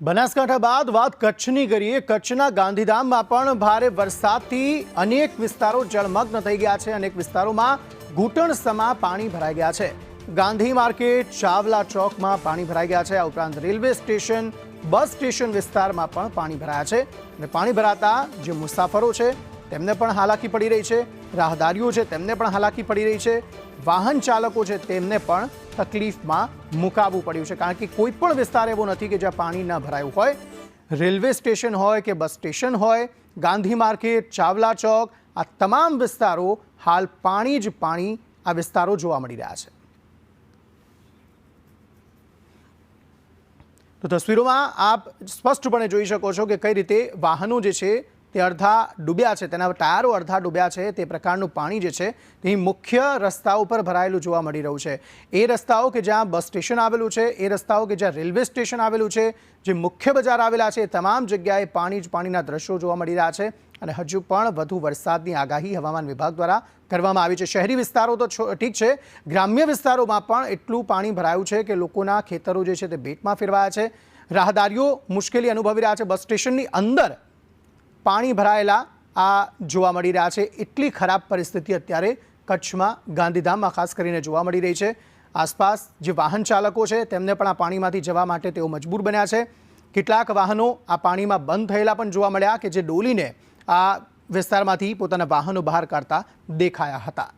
બનાસકાંઠા બાદ વાત કચ્છની કરીએ। કચ્છના ગાંધીધામમાં પણ ભારે વરસાદથી અનેક વિસ્તારો જળમગ્ન થઈ ગયા છે। અનેક વિસ્તારોમાં ઘૂંટણસમા પાણી ભરાઈ ગયા છે। ગાંધી માર્કેટ, ચાવલા ચોકમાં પાણી ભરાઈ ગયા છે। આ ઉપરાંત રેલવે સ્ટેશન, બસ સ્ટેશન વિસ્તારમાં પણ પાણી ભરાયા છે અને પાણી ભરાતા જે મુસાફરો છે તેમને પણ હાલાકી પડી રહી છે, રાહદારીઓ છે તેમને પણ હાલાકી પડી રહી છે, વાહન ચાલકો છે તેમને પણ તકલીફમાં મુકાવવું પડ્યું છે। કારણ કે કોઈ પણ વિસ્તાર એવો નથી કે જ્યાં પાણી ન ભરાયું હોય। રેલવે સ્ટેશન હોય કે બસ સ્ટેશન હોય, ગાંધી માર્કેટ, ચાવલા ચોક, આ તમામ વિસ્તારો હાલ પાણી જ પાણી આ વિસ્તારો જોવા મળી રહ્યા છે। તો તસવીરોમાં આપ સ્પષ્ટપણે જોઈ શકો છો કે કઈ રીતે વાહનો જે છે તે અડધા ડૂબ્યા છે, તેના ટાયરો અડધા ડૂબ્યા છે। તે પ્રકારનું પાણી જે છે તે મુખ્ય રસ્તાઓ પર ભરાયેલું જોવા મળી રહ્યું છે। એ રસ્તાઓ કે જ્યાં બસ સ્ટેશન આવેલું છે, એ રસ્તાઓ કે જ્યાં રેલવે સ્ટેશન આવેલું છે, જે મુખ્ય બજાર આવેલા છે, તમામ જગ્યાએ પાણી જ પાણીના દ્રશ્યો જોવા મળી રહ્યા છે અને હજુ પણ વધુ વરસાદની આગાહી હવામાન વિભાગ દ્વારા કરવામાં આવી છે। શહેરી વિસ્તારો તો ઠીક છે, ગ્રામ્ય વિસ્તારોમાં પણ એટલું પાણી ભરાયું છે કે લોકોના ખેતરો જે છે તે બેટમાં ફેરવાયા છે। રાહદારીઓ મુશ્કેલી અનુભવી રહ્યા છે। બસ સ્ટેશનની અંદર પાણી ભરાયેલા આ જોવા મળી રહ્યા છે। એટલી ખરાબ પરિસ્થિતિ અત્યારે કચ્છમાં ગાંધીધામમાં ખાસ કરીને જોવા મળી રહી છે। આસપાસ જે વાહન ચાલકો છે તેમને પણ આ પાણીમાંથી જવા માટે તેઓ મજબૂર બન્યા છે। કેટલાક વાહનો આ પાણીમાં બંધ થયેલા પણ જોવા મળ્યા કે જે ડોલીને આ વિસ્તારમાંથી પોતાના વાહનો બહાર કાઢતા દેખાયા હતા।